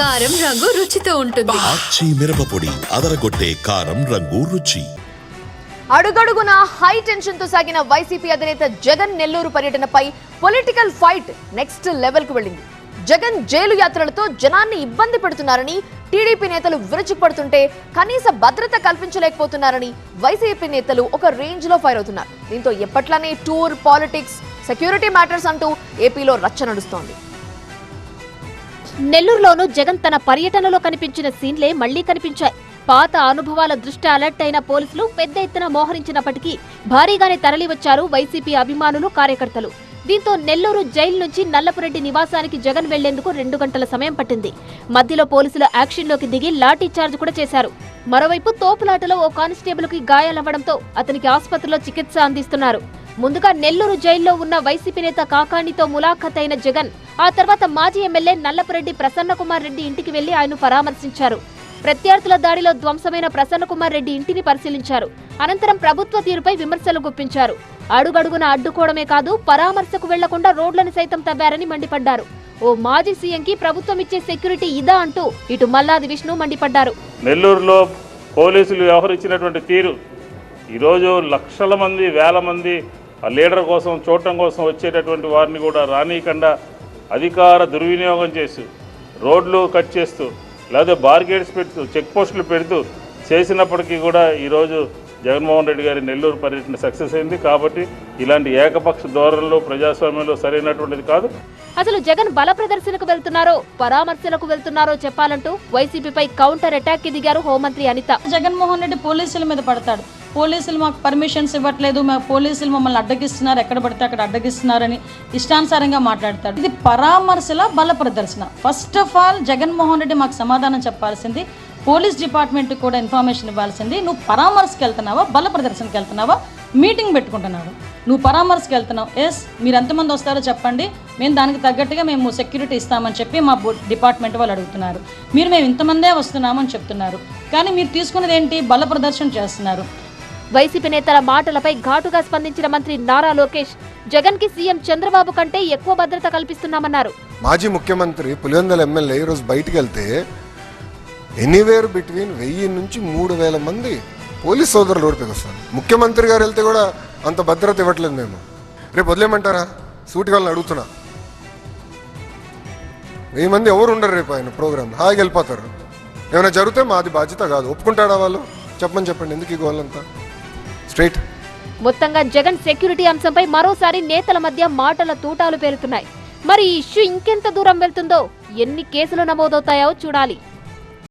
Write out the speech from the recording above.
కారం రంగు రుచితో ఉంటుంది. ఆచి మిరపపొడి అదరగొట్టే కారం రంగు రుచి. అడుగడుగున హై టెన్షన్ తో సాగిన వైసీపీ అధినేత జగన్ నెల్లూరు పర్యటనపై పొలిటికల్ ఫైట్ నెక్స్ట్ లెవెల్ కు వెళ్ళింది. జగన్ జైలు యాత్రలతో జనాన్ని ఇబ్బంది పెడుతున్నారని టీడీపీ నేతలు విరుచుకుపడుతుంటే కనీస భద్రత కల్పించలేకపోతున్నారని వైసీపీ నేతలు ఒక రేంజ్ లో ఫైర్ అవుతున్నారు. దీంతో ఎప్పట్లానే టూర్, పాలిటిక్స్, సెక్యూరిటీ మ్యాటర్స్ అంటూ ఏపీలో రచ్చ నడుస్తోంది. నెల్లూరులోనూ జగన్ తన పర్యటనలో కనిపించిన సీన్లే మళ్లీ కనిపించాయి. పాత అనుభవాల దృష్ట్యా అలర్ట్ అయిన పోలీసులు పెద్ద ఎత్తున మోహరించినప్పటికీ భారీగానే తరలివచ్చారు వైసీపీ అభిమానులు, కార్యకర్తలు. దీంతో నెల్లూరు జైలు నుంచి నల్లపురెడ్డి నివాసానికి జగన్ వెళ్లేందుకు 2 గంటల సమయం పట్టింది. మధ్యలో పోలీసులు యాక్షన్లోకి దిగి లాఠీ చార్జ్ కూడా చేశారు. మరోవైపు తోపులాటలో ఓ కానిస్టేబుల్ కి గాయాలవ్వడంతో అతనికి ఆసుపత్రిలో చికిత్స అందిస్తున్నారు. ముందుగా నెల్లూరు జైల్లో ఉన్న వైసీపీ నేత కాకాణితో ములాఖత్ అయిన జగన్ ఆ తర్వాత మాజీ ఎమ్మెల్యే నల్లపురెడ్డి ప్రసన్నకుమార్ రెడ్డి ఇంటికి వెళ్లి ఆయన పరామర్శించారు. ప్రత్యర్థుల దాడిలో ధ్వంసమైన ప్రసన్నకుమార్ రెడ్డి ఇంటిని పరిశీలించారు. అనంతరం ప్రభుత్వ తీరుపై విమర్శలు గుప్పించారు. అడుగడుగున అడ్డుకోవడమే కాదు, పరామర్శకు వెళ్లకుండా రోడ్లను సైతం తవ్వారని మండిపడ్డారు. ఓ మాజీ సీఎంకి ప్రభుత్వం ఇచ్చే సెక్యూరిటీ ఇదా అంటూ ఇటు మల్లాది విష్ణు మండిపడ్డారు. నెల్లూరులో పోలీసులు వ్యవహరించినటువంటి తీరు ఈరోజు లక్షల మంది, వేల మంది ఆ లీడర్ కోసం చూడటం కోసం వచ్చేటటువంటి వారిని కూడా రానీయకుండా అధికార దుర్వినియోగం చేస్తూ, రోడ్లు కట్ చేస్తూ, లేదా బార్గేట్స్ పెడుతూ, చెక్ పోస్టులు పెడుతూ చేసినప్పటికీ కూడా ఈరోజు జగన్మోహన్ రెడ్డి గారి నెల్లూరు పర్యటన సక్సెస్ అయింది. కాబట్టి ఇలాంటి ఏకపక్ష ధోరణిలో ప్రజాస్వామ్యంలో సరైనటువంటిది కాదు. అసలు జగన్ బల ప్రదర్శనకు వెళ్తున్నారో, పరామర్శలకు వెళ్తున్నారో చెప్పాలంటూ వైసీపీపై కౌంటర్ అటాక్ కి దిగారు హోంమంత్రి అనిత. జగన్మోహన్ రెడ్డి పోలీసుల మీద పడతాడు. పోలీసులు మాకు పర్మిషన్స్ ఇవ్వట్లేదు, మా పోలీసులు మమ్మల్ని అడ్డగిస్తున్నారు, ఎక్కడ పడితే అక్కడ అడ్డగిస్తున్నారని ఇష్టానుసారంగా మాట్లాడతాడు. ఇది పరామర్శల బల ప్రదర్శన. First of all Jaganmohan Reddy మాకు సమాధానం చెప్పాల్సింది, పోలీస్ డిపార్ట్మెంట్కి కూడా ఇన్ఫర్మేషన్ ఇవ్వాల్సింది. నువ్వు పరామర్శకి వెళ్తున్నావా, బల ప్రదర్శనకి వెళ్తున్నావా, మీటింగ్ పెట్టుకుంటున్నావు, నువ్వు పరామర్శకి వెళ్తున్నావు, ఎస్ మీరు ఎంతమంది వస్తారో చెప్పండి, మేము దానికి తగ్గట్టుగా మేము సెక్యూరిటీ ఇస్తామని చెప్పి మా డిపార్ట్మెంట్ వాళ్ళు అడుగుతున్నారు. మేము ఇంతమందే వస్తున్నామని చెప్తున్నారు, కానీ మీరు తీసుకున్నది ఏంటి, బల ప్రదర్శన చేస్తున్నారు. వైసీపీ నేతల మాటలపై ఘాటుగా స్పందించిన మంత్రి నారా లోకేష్ జగన్ కి సీఎం చంద్రబాబు కంటే ఎక్కువ భద్రత కల్పిస్తున్నామన్నారు. మాజీ ముఖ్యమంత్రి పులివెందుల ఎమ్మెల్యే ఈరోజు బయటికి వెళ్తే ఎనీవేర్ బిట్వీన్ 1000 నుంచి 3000 మంది పోలీస్ సోదరులు రోడ్డుపైకి వస్తారు. ముఖ్యమంత్రి గారు వెళ్తే కూడా అంత భద్రత ఇవ్వట్లేదు. మేము రేపు వదిలేమంటారా? సూటి వాళ్ళని అడుగుతున్నా. 1000 మంది ఎవరు ఉండరు రేపు ఆయన ప్రోగ్రామ్, హాయిగా వెళ్ళిపోతారు. ఏమైనా జరిగితే మాది బాధ్యత కాదు. ఒప్పుకుంటాడా వాళ్ళు? చెప్పండి, ఎందుకు ఈ గోళ్ళంతా? స్ట్రైట్. మొత్తంగా జగన్ సెక్యూరిటీ అంశంపై మరోసారి నేతల మధ్య మాటల తూటాలు పేలుతున్నాయి. మరి ఈ ఇష్యూ ఇంకెంత దూరం వెళ్తుందో, ఎన్ని కేసులు నమోదవుతాయో చూడాలి.